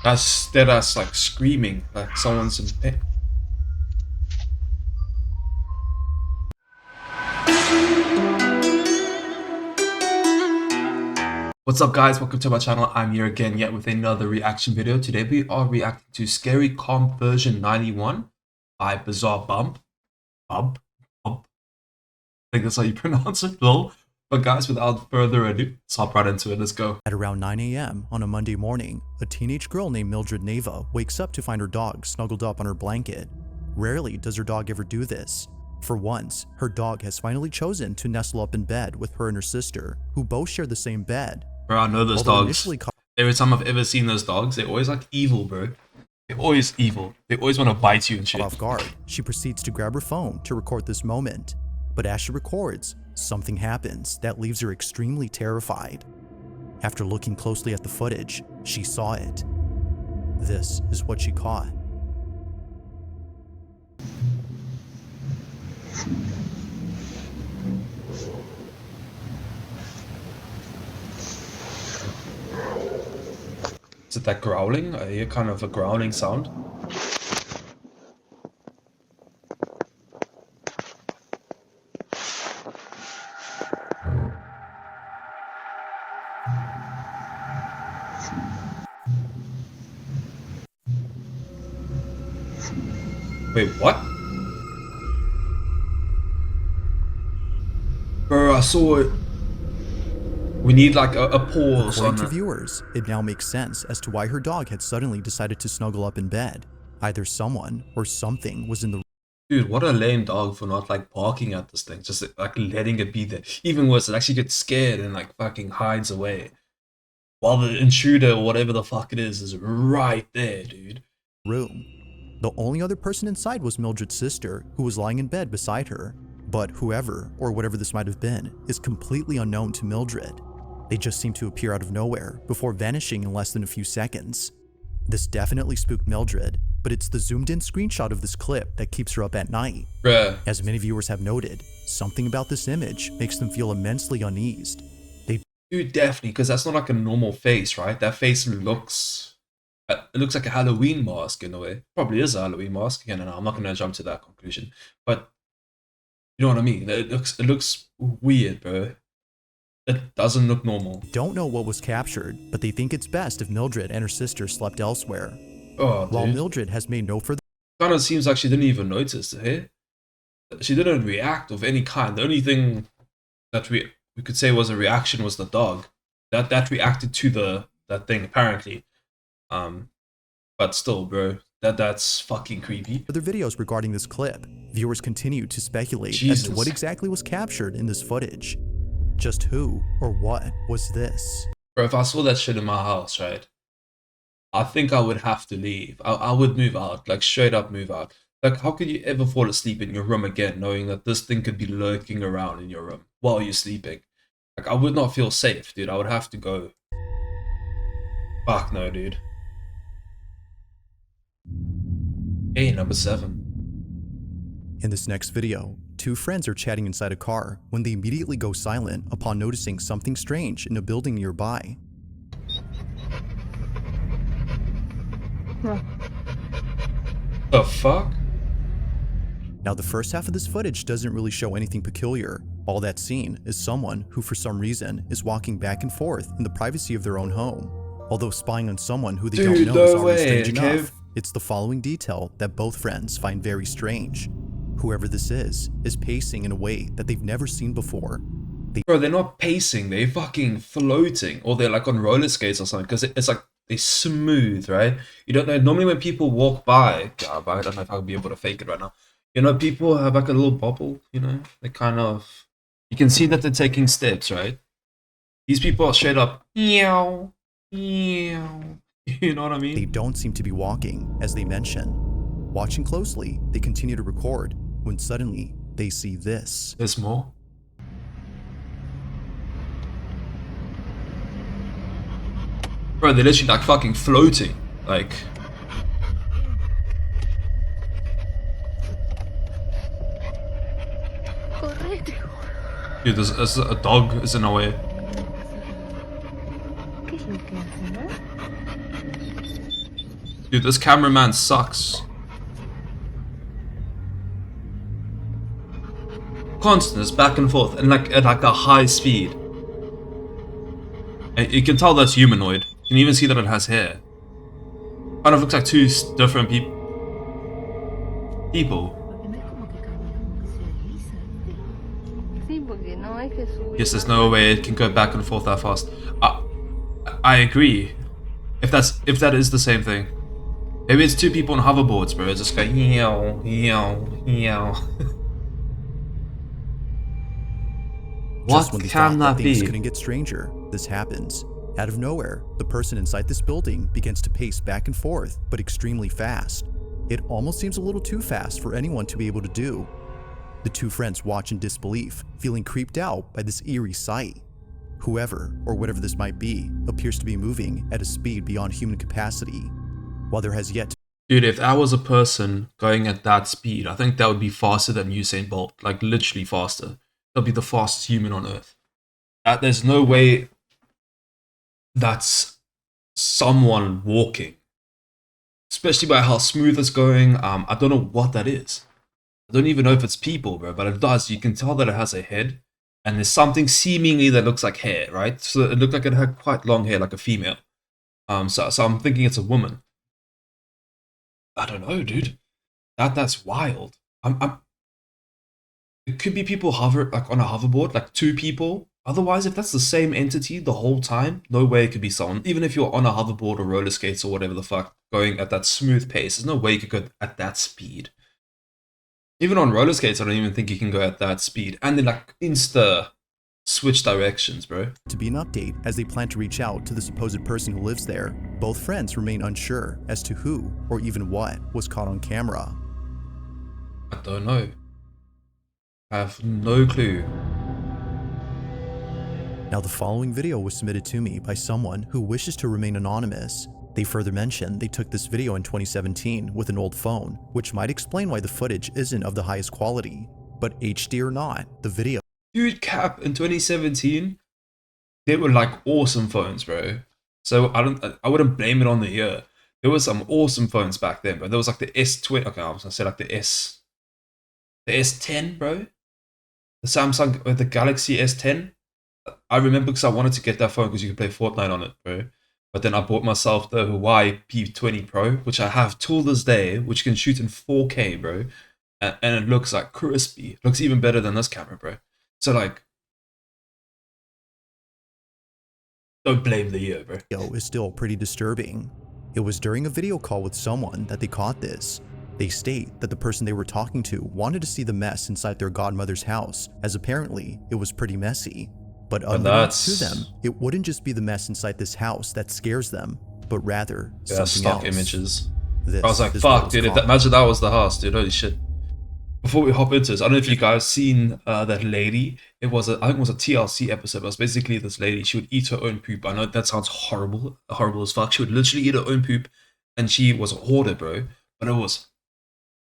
That's like screaming, like someone's in pain. What's up guys, welcome to my channel. I'm here again yet with another reaction video. Today we are reacting to Scary Comp version 91 by Bizarre Bump. Bump? I think that's how you pronounce it, lol. But guys, without further ado, let's hop right into it. Let's go. At around 9 a.m. on a Monday morning, a teenage girl named Mildred Neva wakes up to find her dog snuggled up on her blanket. Rarely does her dog ever do this. For once, her dog has finally chosen to nestle up in bed with her and her sister, who both share the same bed. Bro, I know those dogs. Every time I've ever seen those dogs, they're always like evil, bro. They're always evil. They always want to bite you and shit. Off guard, she proceeds to grab her phone to record this moment. But as she records, something happens that leaves her extremely terrified. After looking closely at the footage, she saw it. This is what she caught. Is it that growling? I hear kind of a growling sound. Wait, what? Bro, I saw it. We need like a pause on According to viewers, it now makes sense as to why her dog had suddenly decided to snuggle up in bed. Either someone or something was in the Dude, what a lame dog for not like barking at this thing, just like letting it be there. Even worse, it actually gets scared and like fucking hides away. While the intruder or whatever the fuck it is right there, dude. room. The only other person inside was Mildred's sister, who was lying in bed beside her. But whoever, or whatever this might have been, is completely unknown to Mildred. They just seem to appear out of nowhere before vanishing in less than a few seconds. This definitely spooked Mildred, but it's the zoomed in screenshot of this clip that keeps her up at night. Bruh. As many viewers have noted, something about this image makes them feel immensely uneased. Dude, definitely, because that's not like a normal face, right? That face looks... It looks like a Halloween mask in a way. Probably is a Halloween mask. Again, and I'm not going to jump to that conclusion. But, you know what I mean? It looks weird, bro. It doesn't look normal. Don't know what was captured, but they think it's best if Mildred and her sister slept elsewhere. Oh, While dude. Mildred has made no further... Kind of seems like she didn't even notice, hey? She didn't react of any kind. The only thing that we could say was a reaction was the dog. That reacted to that thing, apparently. But still, bro, that's fucking creepy. Other videos regarding this clip, viewers continue to speculate as to what exactly was captured in this footage. Just who or what was this? Bro, if I saw that shit in my house, right, I think I would have to leave. I would move out, like straight up move out. Like, how could you ever fall asleep in your room again knowing that this thing could be lurking around in your room while you're sleeping? Like, I would not feel safe, dude. I would have to go. Fuck no, dude. Hey, number 7. In this next video, two friends are chatting inside a car when they immediately go silent upon noticing something strange in a building nearby. The fuck? Now, the first half of this footage doesn't really show anything peculiar. All that's seen is someone who, for some reason, is walking back and forth in the privacy of their own home. Although spying on someone who they don't know is already strange enough, it's the following detail that both friends find very strange. Whoever this is pacing in a way that they've never seen before. Bro, they're not pacing, they're fucking floating. Or they're like on roller skates or something, because it's like, they're smooth, right? You don't know, normally when people walk by, I don't know if I'll be able to fake it right now. You know, people have like a little bobble, you know? They kind of, you can see that they're taking steps, right? These people are straight up, meow, meow. You know what I mean? They don't seem to be walking, as they mention. Watching closely, they continue to record, when suddenly, they see this. There's more. Bro, they're literally like fucking floating. Like... Dude, there's a dog is in our way. Dude, this cameraman sucks. Constantness, back and forth, and like at like a high speed. And you can tell that's humanoid. You can even see that it has hair. Kind of looks like two different people. Yes, there's no way it can go back and forth that fast. I agree. If that is the same thing. Maybe it's two people on hoverboards, bro. It's just going yow, yow, yow. Just when they thought that things couldn't get stranger, this happens. Out of nowhere, the person inside this building begins to pace back and forth, but extremely fast. It almost seems a little too fast for anyone to be able to do. The two friends watch in disbelief, feeling creeped out by this eerie sight. Whoever, or whatever this might be, appears to be moving at a speed beyond human capacity, while there has yet to... Dude, if I was a person going at that speed, I think that would be faster than Usain Bolt. Like, literally faster. That'll be the fastest human on Earth. There's no way that's someone walking. Especially by how smooth it's going. I don't know what that is. I don't even know if it's people, bro, but it does. You can tell that it has a head, and there's something seemingly that looks like hair, right? So it looked like it had quite long hair, like a female. So I'm thinking it's a woman. I don't know, dude. That's wild. It could be people hover like on a hoverboard, like two people. Otherwise, if that's the same entity the whole time, no way it could be someone. Even if you're on a hoverboard or roller skates or whatever the fuck, going at that smooth pace, there's no way you could go at that speed. Even on roller skates, I don't even think you can go at that speed. And then like insta switch directions, bro. To be an update as they plan to reach out to the supposed person who lives there. Both friends remain unsure as to who or even what was caught on camera. I don't know. I have no clue. Now the following video was submitted to me by someone who wishes to remain anonymous. They further mention they took this video in 2017 with an old phone, which might explain why the footage isn't of the highest quality. But HD or not, the video... Dude, cap, in 2017, they were like awesome phones, bro. So I wouldn't blame it on the year. There was some awesome phones back then, bro. There was like the S20, okay, I was gonna say like the S10, bro. The Samsung, the Galaxy S10. I remember because I wanted to get that phone because you could play Fortnite on it, bro. But then I bought myself the Huawei P20 Pro, which I have till this day, which can shoot in 4K, bro. And it looks like crispy. It looks even better than this camera, bro. So like, don't blame the year, bro. Is still pretty disturbing. It was during a video call with someone that they caught this. They state that the person they were talking to wanted to see the mess inside their godmother's house, as apparently it was pretty messy. But unbeknownst to them, it wouldn't just be the mess inside this house that scares them, but rather something stock else. Images. This I was like, fuck, dude, imagine that was the house, dude, holy shit. Before we hop into this, I don't know if you guys seen that lady. I think it was a TLC episode. It was basically this lady. She would eat her own poop. I know that sounds horrible as fuck. She would literally eat her own poop, and she was a hoarder, bro. But it was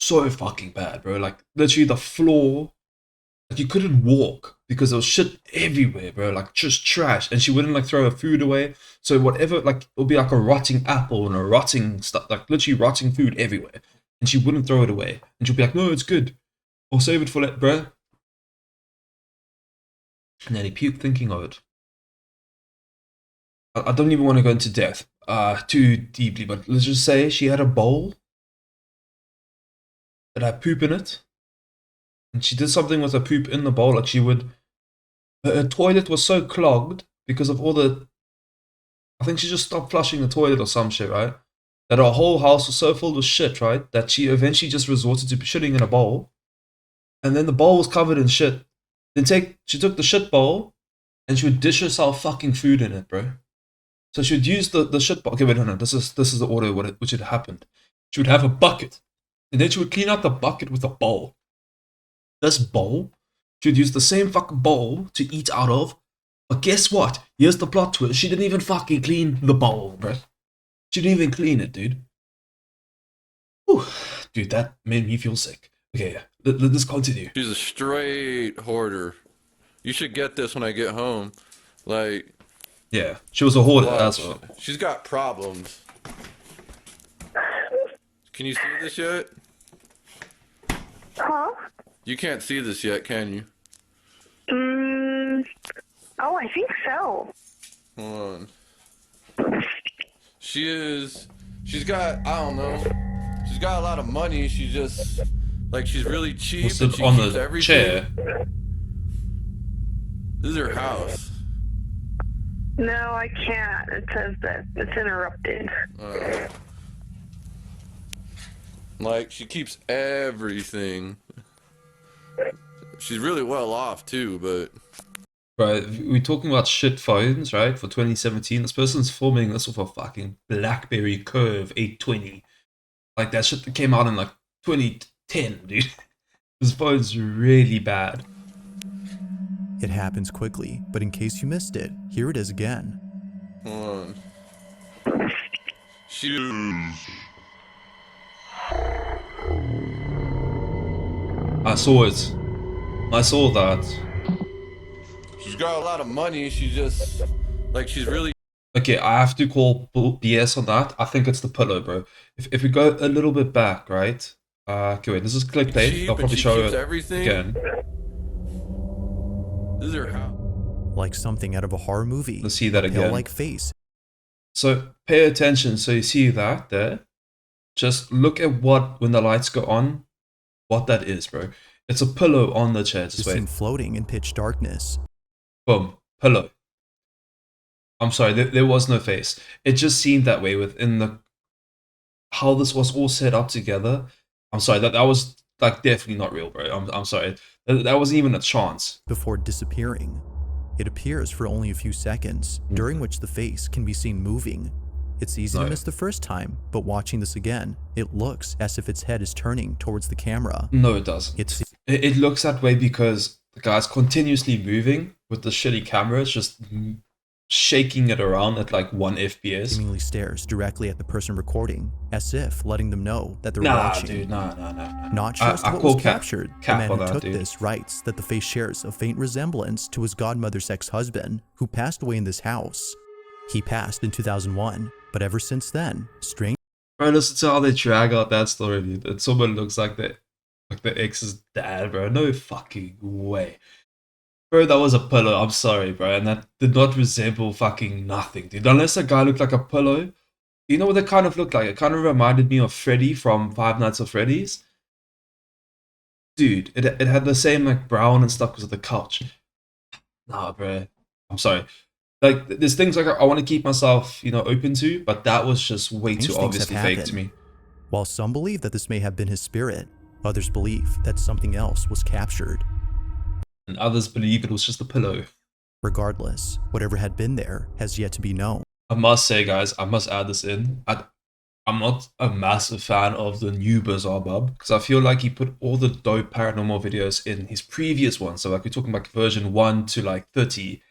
so fucking bad, bro. Like literally the floor, like you couldn't walk because there was shit everywhere, bro. Like just trash, and she wouldn't like throw her food away. So whatever, like it would be like a rotting apple and a rotting stuff, like literally rotting food everywhere, and she wouldn't throw it away. And she'd be like, "No, it's good. I'll save it for it, bro." And then he puked thinking of it. I don't even want to go into depth too deeply, but let's just say she had a bowl that had poop in it, and she did something with the poop in the bowl. Like her toilet was so clogged because of all the, I think she just stopped flushing the toilet or some shit, right? That her whole house was so filled with shit, right? That she eventually just resorted to shitting in a bowl, and then the bowl was covered in shit. Then she took the shit bowl, and she would dish herself fucking food in it, bro. So she would use the shit bowl. Okay, wait, no. This is the order which had happened. She would have a bucket, and then she would clean out the bucket with a bowl. This bowl, she would use the same fucking bowl to eat out of. But guess what? Here's the plot twist. She didn't even fucking clean the bowl, bro. She didn't even clean it, dude. Whew. Dude, that made me feel sick. Okay, let's continue. She's a straight hoarder. You should get this when I get home. Yeah, she was a hoarder as well. She's got problems. Can you see this yet? Huh? You can't see this yet, can you? Oh, I think so. Hold on. She's got, I don't know. She's got a lot of money. She's just, like, she's really cheap Was and it she on keeps the everything. chair? This is her house. No, I can't. It says that it's interrupted. Like, she keeps everything. She's really well off, too, but... Right, we're talking about shit phones, right? For 2017, this person's filming this with a fucking BlackBerry Curve 820. Like, that shit that came out in, like, 2010, dude. This phone's really bad. It happens quickly, but in case you missed it, here it is again. Hold on. She... I saw it. I saw that. She's got a lot of money. She just... Like, she's really... Okay, I have to call BS on that. I think it's the pillow, bro. If we go a little bit back, right? Okay, wait, this is clickbait. cheap I'll and probably she show keeps it everything. again. This is her house. Like something out of a horror movie. Let's see that A again. pale-like face. So pay attention. So you see that there? Just look at when the lights go on, what that is, bro. It's a pillow on the chair. Just Is wait. seen floating in pitch darkness. Boom. Pillow. I'm sorry, there was no face. It just seemed that way within how this was all set up together. I'm sorry, that was like definitely not real, bro. I'm sorry. That wasn't even a chance. Before disappearing. It appears for only a few seconds, during which the face can be seen moving. It's easy to miss the first time, but watching this again, it looks as if its head is turning towards the camera. No, it doesn't. It looks that way because the guy's continuously moving with the shitty camera. It's just shaking it around at like 1 FPS. Seemingly stares directly at the person recording, as if letting them know that they're Nah, watching. dude, nah. Not sure as to I what call was captured, the cap man on who that, took dude. this writes that the face shares a faint resemblance to his godmother's ex-husband, who passed away in this house. He passed in 2001, but ever since then, strange. Bro, listen to how they drag out that story, dude. That someone looks like the ex's dad, bro. No fucking way. Bro, that was a pillow. I'm sorry, bro. And that did not resemble fucking nothing, dude. Unless a guy looked like a pillow. You know what it kind of looked like? It kind of reminded me of Freddy from Five Nights at Freddy's. Dude, it had the same like brown and stuff because of the couch. Nah, bro. I'm sorry. Like, there's things like I want to keep myself, open to, but that was just way too things have obviously fake to happened. me. While some believe that this may have been his spirit, others believe that something else was captured. And others believe it was just a pillow. Regardless, whatever had been there has yet to be known. I must say, guys, I must add this in. I'm not a massive fan of the new Bizarre Bub because I feel like he put all the dope paranormal videos in his previous ones. So like we're talking about version 1 to like 30.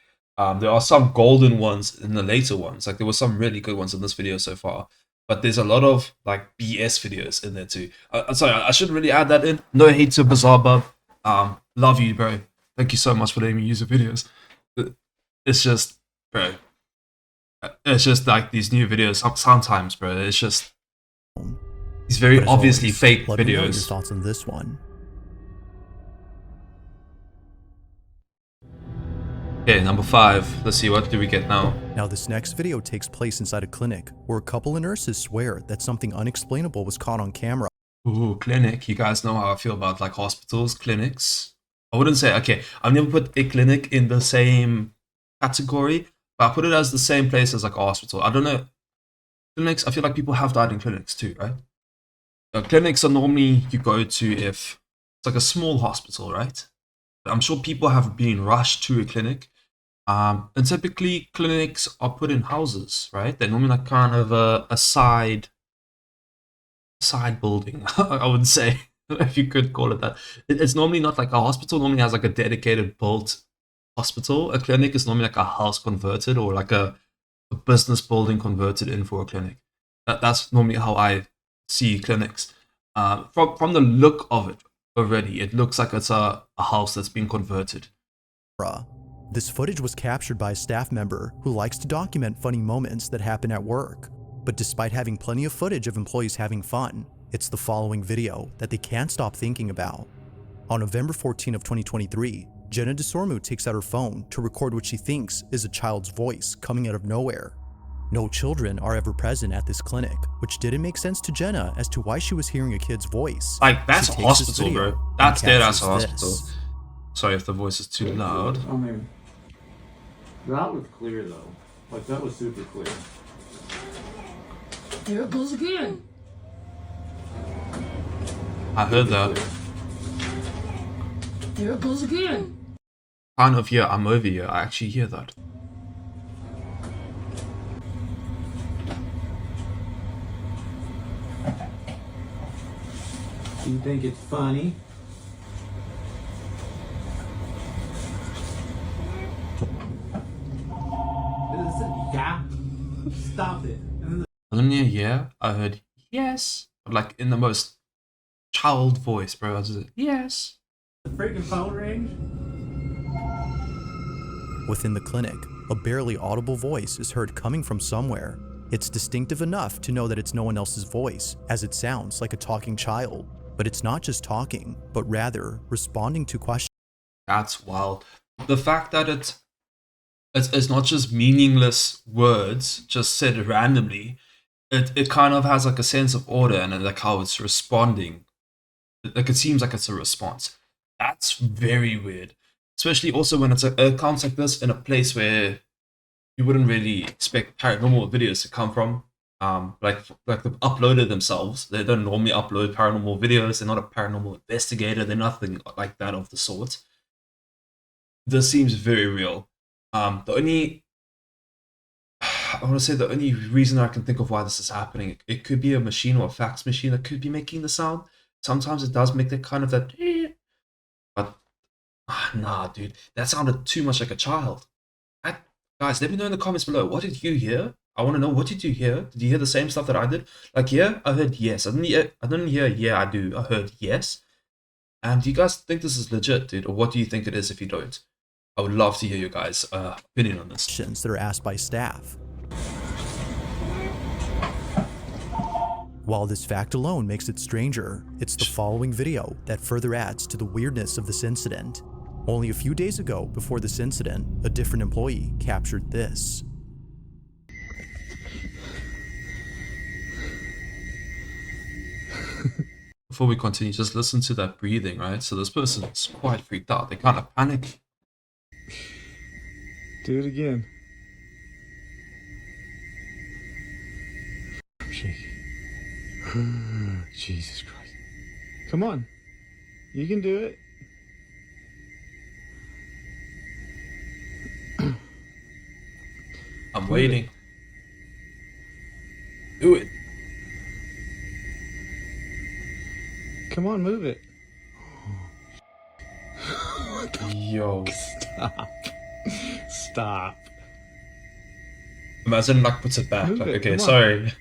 There are some golden ones in the later ones. Like there were some really good ones in this video so far. But there's a lot of like BS videos in there too. I'm sorry, I shouldn't really add that in. No hate to Bizarre Bub. Love you, bro. Thank you so much for letting me use the videos. It's just, bro. It's just like these new videos. Sometimes, bro. It's just these very But as obviously always, fake let me know your videos. thoughts on this one. Okay, number 5. Let's see, what do we get now? Now this next video takes place inside a clinic where a couple of nurses swear that something unexplainable was caught on camera. Ooh, clinic. You guys know how I feel about like hospitals, clinics. I wouldn't say, okay, I've never put a clinic in the same category, but I put it as the same place as like a hospital. I don't know. Clinics, I feel like people have died in clinics too, right? Clinics are normally you go to if it's like a small hospital, right? I'm sure people have been rushed to a clinic. And typically clinics are put in houses, right? They're normally like kind of a side building, I would say, if you could call it that. It's normally not like a hospital normally has like a dedicated built hospital. A clinic is normally like a house converted or like a business building converted in for a clinic. That's normally how I see clinics. From the look of it already, it looks like it's a house that's been converted. This footage was captured by a staff member who likes to document funny moments that happen at work. But despite having plenty of footage of employees having fun, It's the following video that they can't stop thinking about. On November 14 of 2023, Jenna DeSormu takes out her phone to record what she thinks is a child's voice coming out of nowhere. No children are ever present at this clinic, which didn't make sense to Jenna as to why she was hearing a kid's voice. Like, that's a She takes this hospital, video bro. and That's dead ass a captures hospital. this. Sorry if the voice is too loud. I mean, that was clear though. Like that was super clear. Here it goes again. I heard that. Here it goes again. Kind of, yeah, I'm over here. I actually hear that. Do you think it's funny? Yeah. Stop it. I didn't hear yeah. I heard yes. But like in the most child voice, bro. I was just, yes. The freaking phone rings. Within the clinic, a barely audible voice is heard coming from somewhere. It's distinctive enough to know that it's no one else's voice, as it sounds like a talking child. But it's not just talking, but rather responding to questions. That's wild. The fact that it's not just meaningless words just said randomly. It kind of has like a sense of order and like how it's responding. Like it seems like it's a response. That's very weird. Especially also when it's accounts like this in a place where you wouldn't really expect paranormal videos to come from. Like the uploader themselves, they don't normally upload paranormal videos. They're not a paranormal investigator. They're nothing like that of the sort. This seems very real. I want to say the only reason I can think of why this is happening, it could be a machine or a fax machine that could be making the sound. Sometimes it does make that kind of that, but nah, dude, that sounded too much like a child. Guys, let me know in the comments below. What did you hear? I want to know, what did you hear? Did you hear the same stuff that I did? Like, yeah, I heard yes. I didn't hear yeah, I do. I heard yes. And do you guys think this is legit, dude? Or what do you think it is if you don't? I would love to hear your guys' opinion on this. That are asked by staff. While this fact alone makes it stranger, it's the following video that further adds to the weirdness of this incident. Only a few days ago, before this incident, a different employee captured this. Before we continue, just listen to that breathing, right? So this person's quite freaked out. They kind of panic. Do it again. I'm shaking. Jesus Christ. Come on. You can do it. I'm waiting. Do it. Come on, move it. Yo. Stop. Imagine like puts it back. Move Like, it, okay, come on. sorry.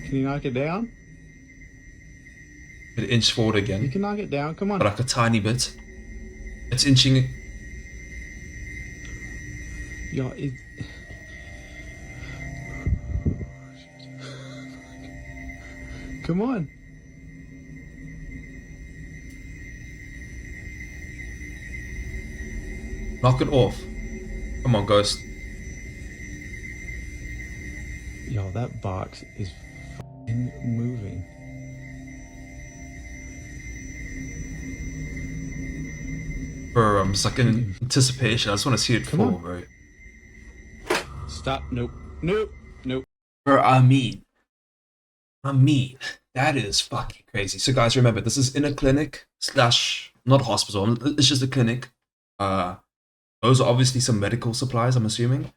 Can you knock it down? It inch forward You again, can knock it down. Come on. but like a tiny bit. It's inching. Y'all, it... Come on. Knock it off. Come on, ghost. Y'all, that box is f***ing moving. Bro, I'm just like in anticipation. I just want to see it Come fall, on. bro. Stop. Nope. Nope. Nope. Bro, I mean, that is fucking crazy. So guys, remember, this is in a clinic slash, not a hospital, it's just a clinic. Those are obviously some medical supplies, I'm assuming.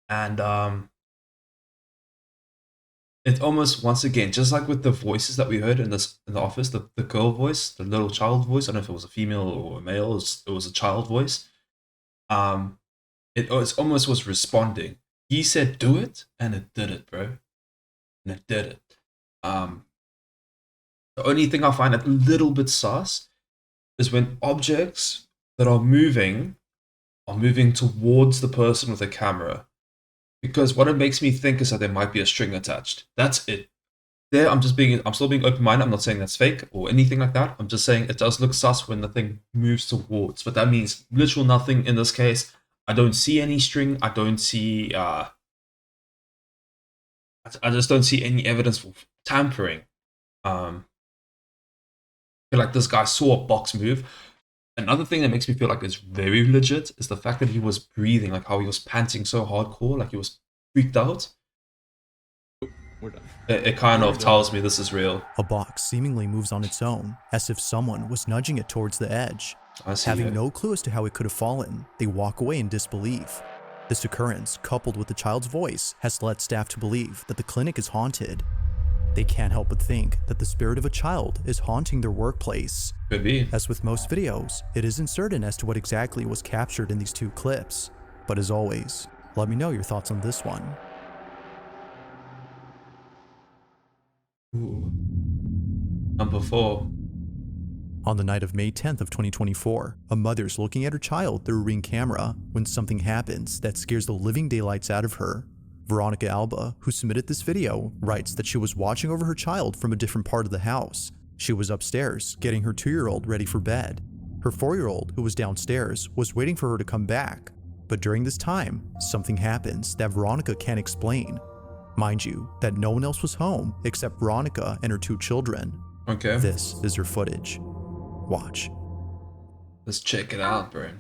And it almost, once again, just like with the voices that we heard in the office, the girl voice, the little child voice, I don't know if it was a female or a male, it was a child voice. It almost was responding. He said, do it, and it did it, bro. And it did it. The only thing I find a little bit sus is when objects that are moving towards the person with the camera. Because what it makes me think is that there might be a string attached. That's it. There, I'm still being open-minded. I'm not saying that's fake or anything like that. I'm just saying it does look sus when the thing moves towards. But that means literal nothing in this case. I don't see any string. I don't see. I just don't see any evidence of tampering. I feel like this guy saw a box move. Another thing that makes me feel like it's very legit is the fact that he was breathing, like how he was panting so hardcore, like he was freaked out. We're done. It kind of tells me this is real. A box seemingly moves on its own, as if someone was nudging it towards the edge. I see Having it. no clue as to how it could have fallen, they walk away in disbelief. This occurrence, coupled with the child's voice, has led staff to believe that the clinic is haunted. They can't help but think that the spirit of a child is haunting their workplace. Could be. As with most videos, it isn't certain as to what exactly was captured in these two clips. But as always, let me know your thoughts on this one. Ooh. Number 4. On the night of May 10th of 2024, a mother's looking at her child through a Ring camera when something happens that scares the living daylights out of her. Veronica Alba, who submitted this video, writes that she was watching over her child from a different part of the house. She was upstairs, getting her 2-year-old ready for bed. Her 4-year-old, who was downstairs, was waiting for her to come back. But during this time, something happens that Veronica can't explain. Mind you, that no one else was home except Veronica and her 2 children. Okay. This is her footage. Watch. Let's check it out, bro.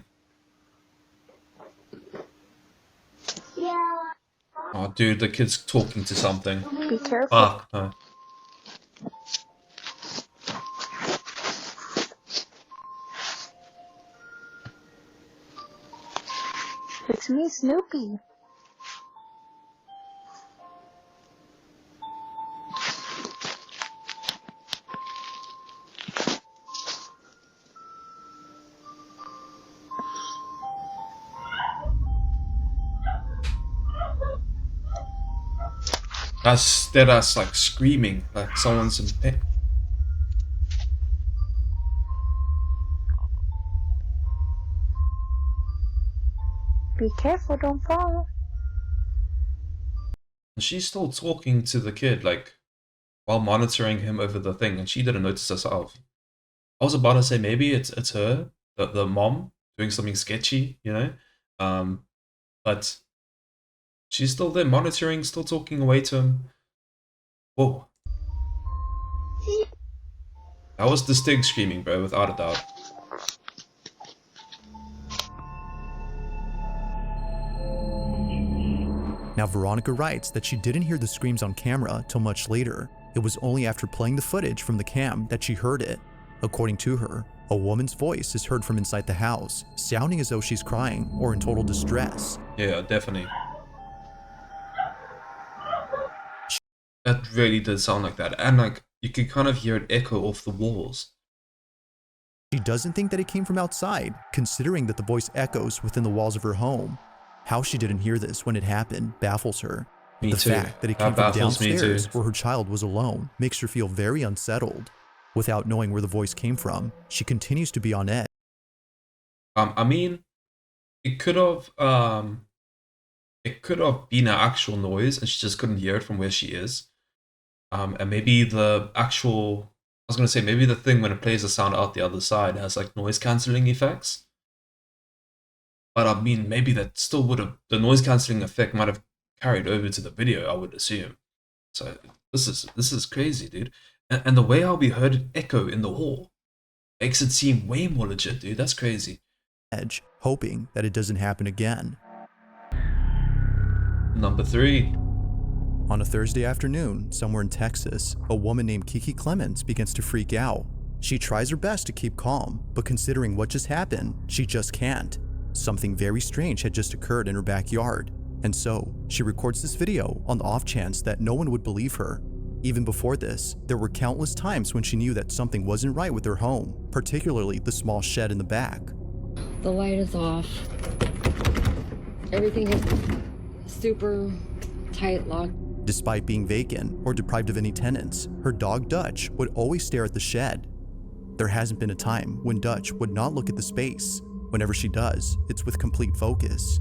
Yeah. Oh, dude, the kid's talking to something. Be careful. Fuck. No. It's me, Snoopy. That's like screaming, like someone's in pain. Be careful, don't fall. She's still talking to the kid, like, while monitoring him over the thing, and she didn't notice herself. I was about to say maybe it's her, the mom, doing something sketchy, you know? But she's still there monitoring, still talking away to him. Whoa. That was distinct screaming, bro, without a doubt. Now Veronica writes that she didn't hear the screams on camera till much later. It was only after playing the footage from the cam that she heard it. According to her, a woman's voice is heard from inside the house, sounding as though she's crying or in total distress. Yeah, definitely. That really did sound like that, and like you could kind of hear it echo off the walls. She doesn't think that it came from outside, considering that the voice echoes within the walls of her home. How she didn't hear this when it happened baffles her. Me The too. fact that it That came from baffles me downstairs too. where her child was alone makes her feel very unsettled. Without knowing where the voice came from, she continues to be on edge. I mean, it could have been an actual noise, and she just couldn't hear it from where she is. And maybe the actual, I was gonna say maybe the thing when it plays the sound out the other side has like noise cancelling effects. But I mean, maybe that still would have, the noise cancelling effect might have carried over to the video, I would assume. So this is crazy, dude. And the way how we heard it echo in the hall makes it seem way more legit, dude. That's crazy. Hoping that it doesn't happen again. Number 3. On a Thursday afternoon, somewhere in Texas, a woman named Kiki Clemens begins to freak out. She tries her best to keep calm, but considering what just happened, she just can't. Something very strange had just occurred in her backyard, and so she records this video on the off chance that no one would believe her. Even before this, there were countless times when she knew that something wasn't right with her home, particularly the small shed in the back. The light is off. Everything is super tight locked. Despite being vacant or deprived of any tenants, her dog Dutch would always stare at the shed. There hasn't been a time when Dutch would not look at the space. Whenever she does, it's with complete focus.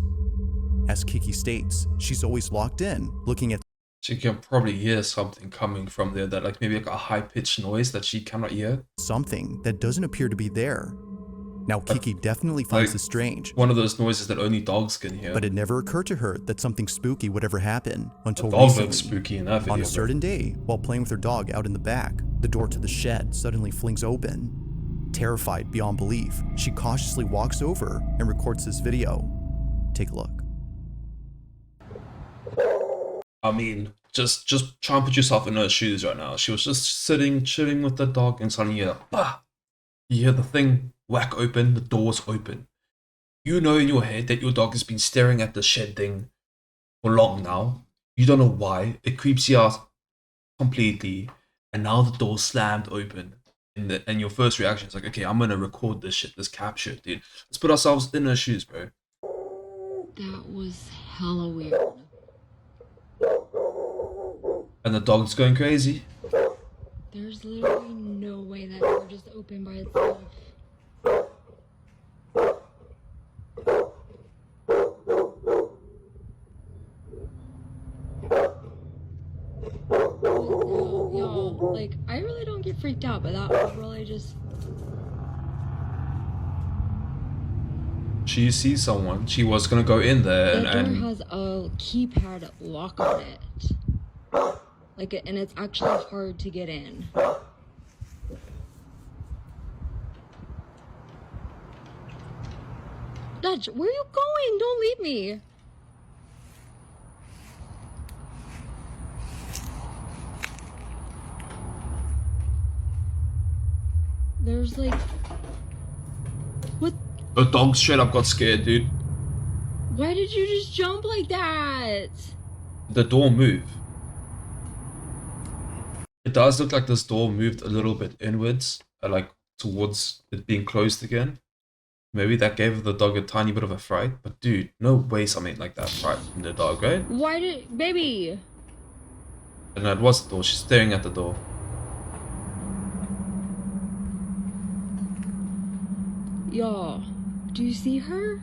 As Kiki states, she's always locked in, looking at She can probably hear something coming from there, that like maybe like a high-pitched noise that she cannot hear. something that doesn't appear to be there. Now, Kiki definitely finds Like, this strange, one of those noises that only dogs can hear. but it never occurred to her that something spooky would ever happen The until dog looks recently. spooky in that video. On a bro. certain day, while playing with her dog out in the back, the door to the shed suddenly flings open. Terrified beyond belief, she cautiously walks over and records this video. Take a look. I mean, just try and put yourself in her shoes right now. She was just sitting, chilling with the dog, and suddenly you hear, bah! You hear the thing whack open, the door's open. You know in your head that your dog has been staring at the shed thing for long now. You don't know why. It creeps you out completely. And now the door slammed open. And your first reaction is like, okay, I'm gonna record this shit, this capture, dude. Let's put ourselves in her shoes, bro. That was hella weird. And the dog's going crazy. There's literally no way that door just opened by itself. Y'all, like, I really don't get freaked out, but that was really just... She sees someone. She was gonna go in there That door and has a keypad lock on it. Like, and it's actually hard to get in. Dutch, where are you going? Don't leave me. There's like... What? the dog straight up got scared, dude. Why did you just jump like that? The door moved. It does look like this door moved a little bit inwards, like towards it being closed again. Maybe that gave the dog a tiny bit of a fright, but dude, no way something like that frightened the dog, right? Why did... Baby! And that was the door. She's staring at the door. Y'all, do you see her?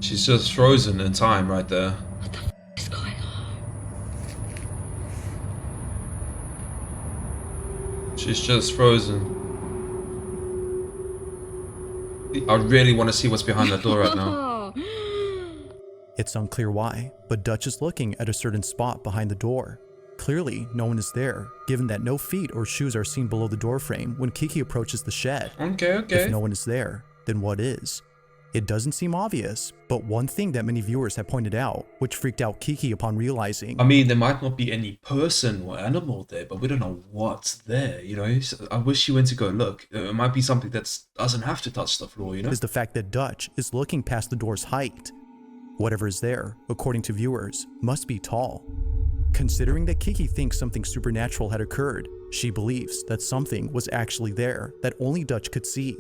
She's just frozen in time right there. What the f is going on? She's just frozen. I really want to see what's behind that door right now. It's unclear why, but Dutch is looking at a certain spot behind the door. Clearly, no one is there, given that no feet or shoes are seen below the doorframe when Kiki approaches the shed. Okay. If no one is there, then what is? It doesn't seem obvious, but one thing that many viewers have pointed out, which freaked out Kiki upon realizing. I mean, there might not be any person or animal there, but we don't know what's there, you know? So I wish you went to go look. It might be something that doesn't have to touch the floor, you know? Is the fact that Dutch is looking past the door's height. Whatever is there, according to viewers, must be tall. Considering that Kiki thinks something supernatural had occurred, she believes that something was actually there that only Dutch could see.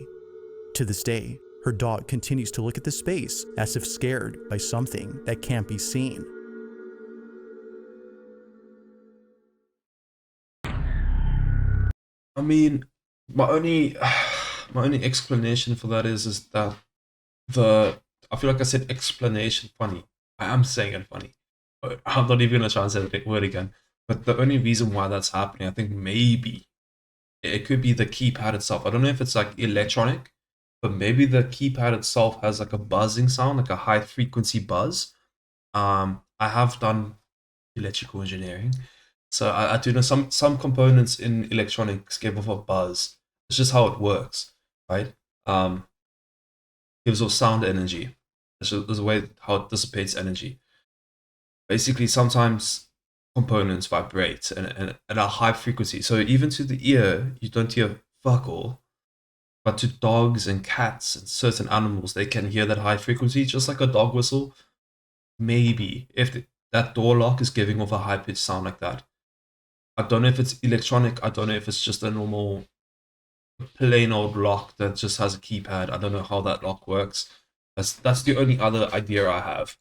To this day, her dog continues to look at the space as if scared by something that can't be seen. I mean, my only explanation for that is that I feel like I said explanation funny. I am saying it funny. But I'm not even gonna try and say the word again. But the only reason why that's happening, I think maybe it could be the keypad itself. I don't know if it's like electronic, but maybe the keypad itself has like a buzzing sound, like a high frequency buzz. I have done electrical engineering, so I do know some components in electronics give off a buzz. It's just how it works, right? Gives off sound energy. There's a way how it dissipates energy. Basically, sometimes components vibrate and at a high frequency. So even to the ear, you don't hear fuck all. But to dogs and cats and certain animals, they can hear that high frequency, just like a dog whistle. Maybe if that door lock is giving off a high pitched sound like that. I don't know if it's electronic. I don't know if it's just a normal plain old lock that just has a keypad. I don't know how that lock works. That's the only other idea I have.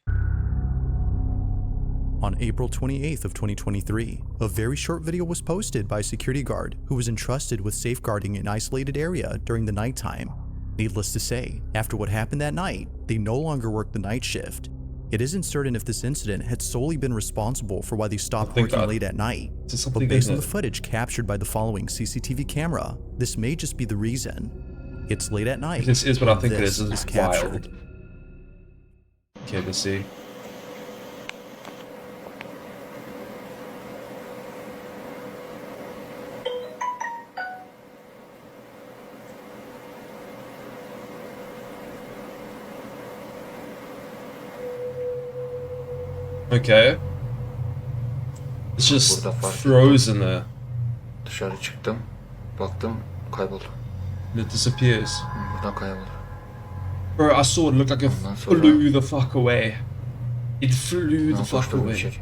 On April 28th of 2023, a very short video was posted by a security guard who was entrusted with safeguarding an isolated area during the nighttime. Needless to say, after what happened that night, they no longer worked the night shift. It isn't certain if this incident had solely been responsible for why they stopped working late at night, but based on the footage captured by the following CCTV camera, this may just be the reason. It's late at night. This is what I think it is. Is captured. Wild. Okay, let's see. Okay. It's just frozen there. Dışarı çıktım, baktım, kayboldu. It disappears. Buradan kayboldu. Bro, I saw it look like it flew the fuck away. It flew the fuck away.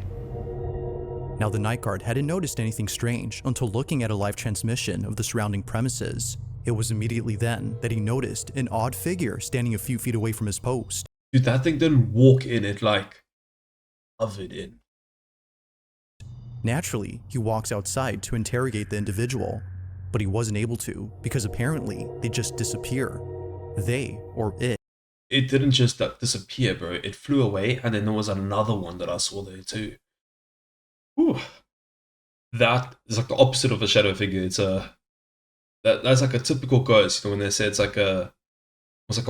Now, the night guard hadn't noticed anything strange until looking at a live transmission of the surrounding premises. It was immediately then that he noticed an odd figure standing a few feet away from his post. Dude, that thing didn't walk in, it like hovered in. Naturally, he walks outside to interrogate the individual, but he wasn't able to because apparently they just disappear. They, or it. It didn't just disappear, bro. It flew away, and then there was another one that I saw there too. Whew. That is like the opposite of a shadow figure. It's that's like a typical ghost. You know, when they say it's like a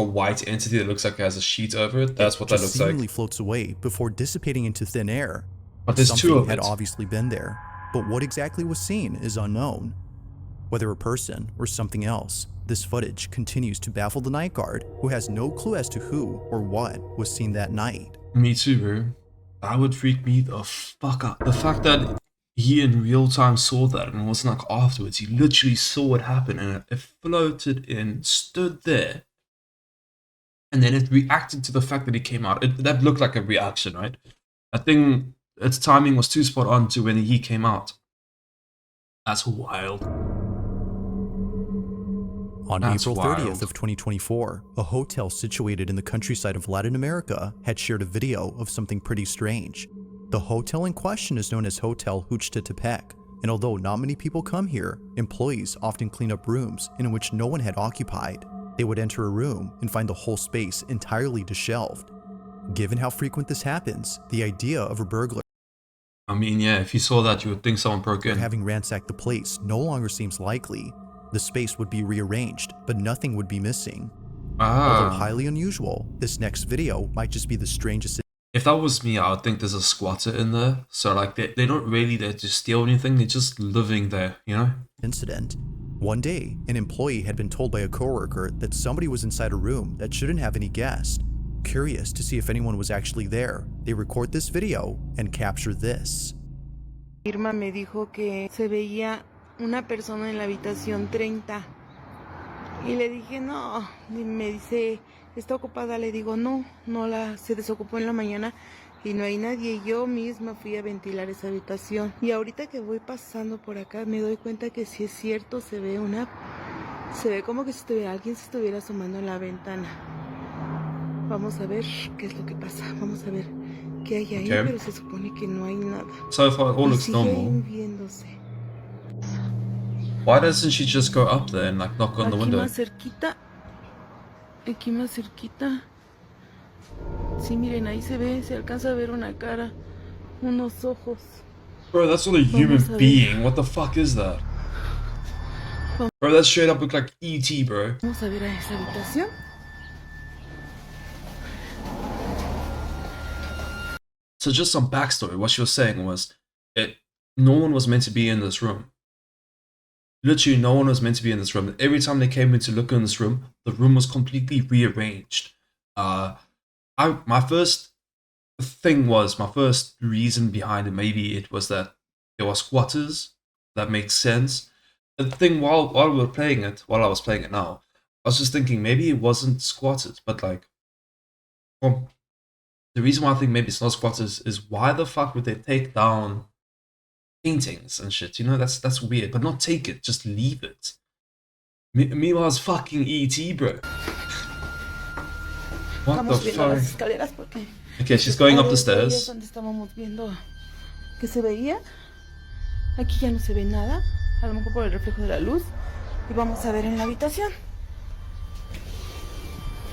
white entity that looks like it has a sheet over it. That's what that looks like. Seemingly floats away before dissipating into thin air. But there's two of it. Something had obviously been there, but what exactly was seen is unknown. Whether a person or something else, this footage continues to baffle the night guard, who has no clue as to who or what was seen that night. Me too, bro. That would freak me the fuck out. The fact that he in real time saw that, and it wasn't like afterwards. He literally saw it happen, and it floated in, stood there, and then it reacted to the fact that he came out. That looked like a reaction, right? I think its timing was too spot on to when he came out. That's wild. On April 30th of 2024, a hotel situated in the countryside of Latin America had shared a video of something pretty strange. The hotel in question is known as Hotel KillshotAKAG, and although not many people come here, employees often clean up rooms in which no one had occupied. They would enter a room and find the whole space entirely disheveled. Given how frequent this happens, the idea of a burglar, I mean, yeah, if you saw that, you would think someone broke in. Having ransacked the place no longer seems likely. The space would be rearranged, but nothing would be missing. Although highly unusual, this next video might just be the strangest. If that was me, I would think there's a squatter in there. So like they're not really there to steal anything, they're just living there, you know? Incident. One day, an employee had been told by a coworker that somebody was inside a room that shouldn't have any guests. Curious to see if anyone was actually there, they record this video and capture this. Irma me dijo que se veía una persona en la habitación 30 y le dije no, y me dice está ocupada, le digo no, se desocupó en la mañana y no hay nadie. Yo misma fui a ventilar esa habitación y ahorita que voy pasando por acá me doy cuenta que si es cierto se ve como que si alguien se estuviera asomando en la ventana. Vamos a ver qué es lo que pasa, vamos a ver qué hay ahí, pero se supone que no hay nada. So far, it all looks normal. Why doesn't she just go up there and like knock on the window? Aquí más cerquita. Sí, miren, ahí se alcanza a ver una cara, unos ojos. Bro, that's not a human being. What the fuck is that? Bro, that straight up look like E.T., bro. Vamos a ver a esa habitación. So just some backstory. What she was saying was, no one was meant to be in this room. Literally, no one was meant to be in this room. Every time they came in to look in this room, the room was completely rearranged. My first reason behind it, maybe it was that there were squatters. That makes sense. The thing while I was playing it now, I was just thinking maybe it wasn't squatters, but like, well, the reason why I think maybe it's not squatters is why the fuck would they take down paintings and shit? You know, that's weird. But not take it, just leave it. Meanwhile, it's fucking E.T., bro. What the fuck? Okay, she's going up the stairs. que se veía. Aquí ya no se ve nada, a lo mejor por el reflejo de la luz. Y vamos a ver en la habitación.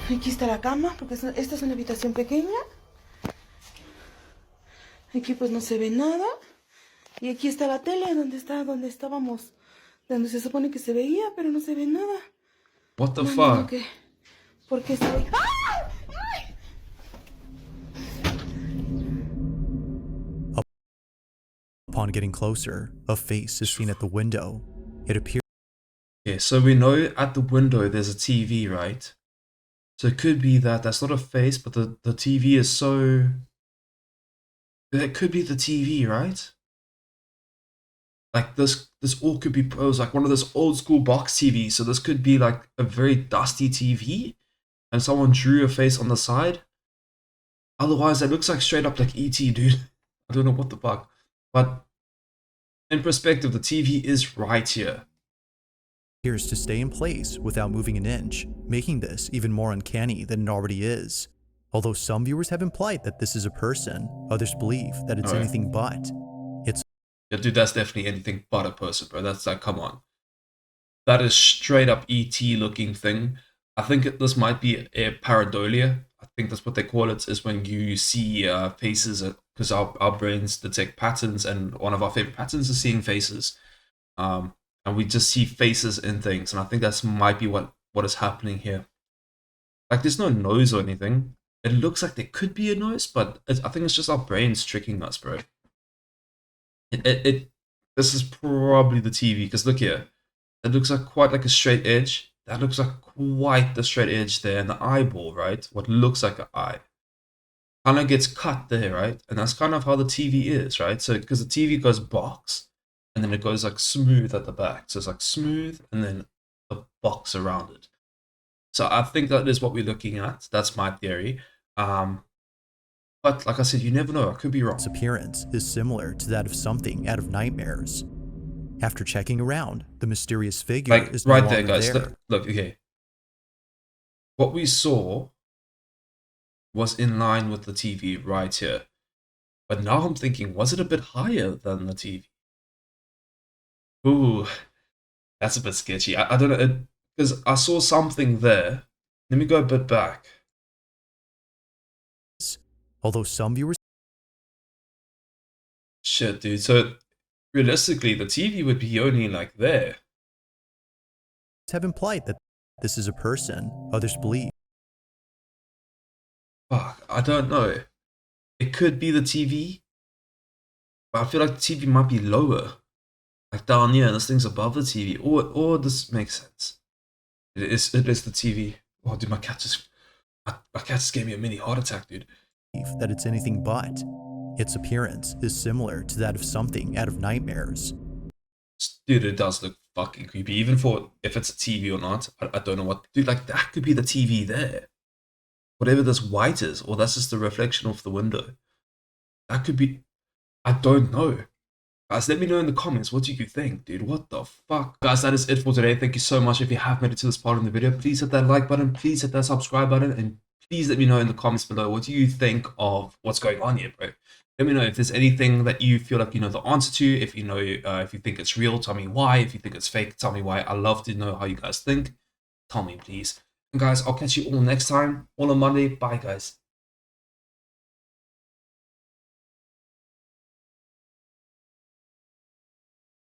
Aquí está la cama, porque esta es una habitación pequeña. Aquí pues no se ve nada. Y aquí está la tele, donde estábamos, donde se supone que se veía, pero no se ve nada. What the No fuck? entiendo ¿por qué se ve? ¡Ah! Upon getting closer, a face is seen at the window. It appears Yeah, so we know at the window there's a TV, right? So it could be that that's not a face, but the TV is so... It could be the TV, right? Like this all could be posed like one of those old school box TVs. So this could be like a very dusty TV and someone drew a face on the side. Otherwise, it looks like straight up like ET, dude. I don't know what the fuck. But in perspective, the TV is right here. to stay in place without moving an inch, making this even more uncanny than it already is. Although some viewers have implied that this is a person, others believe that it's anything but. Yeah, dude, that's definitely anything but a person, bro. That's like, come on. That is straight up ET looking thing. I think this might be a pareidolia. I think that's what they call it, is when you see faces, because our brains detect patterns, and one of our favorite patterns is seeing faces. And we just see faces in things, and I think that's might be what is happening here. Like, there's no nose or anything. It looks like there could be a nose, but I think it's just our brains tricking us, bro. This is probably the TV, because look here. It looks like quite like a straight edge. That looks like quite the straight edge there, and the eyeball, right? What looks like an eye. Kind of gets cut there, right? And that's kind of how the TV is, right? So, because the TV goes box, and then it goes like smooth at the back. So it's like smooth, and then a box around it. So I think that is what we're looking at. That's my theory. But like I said, you never know. I could be wrong. Its appearance is similar to that of something out of nightmares. After checking around, the mysterious figure Like is no right longer there, guys. there. Look, okay. What we saw was in line with the TV right here. But now I'm thinking, was it a bit higher than the TV? Ooh, that's a bit sketchy. I don't know, because I saw something there. Let me go a bit back. Although some viewers Shit, dude. So realistically, the TV would be only like there. have implied that this is a person, others believe Fuck, I don't know. It could be the TV, but I feel like the TV might be lower. Like down here, and this thing's above the TV. Or this makes sense. It is the TV. Oh, dude, my cat just gave me a mini heart attack, dude. that it's anything but. Its appearance is similar to that of something out of nightmares. Dude, it does look fucking creepy. Even for if it's a TV or not, I don't know what. Dude, like that could be the TV there. Whatever this white is, or that's just the reflection of the window. That could be. I don't know. Guys, let me know in the comments. What do you think, dude? What the fuck? Guys, that is it for today. Thank you so much. If you have made it to this part of the video, please hit that like button. Please hit that subscribe button. And please let me know in the comments below. What do you think of what's going on here, bro? Let me know if there's anything that you feel like you know the answer to. If you know, if you think it's real, tell me why. If you think it's fake, tell me why. I love to know how you guys think. Tell me, please. And guys, I'll catch you all next time. All on Monday. Bye, guys.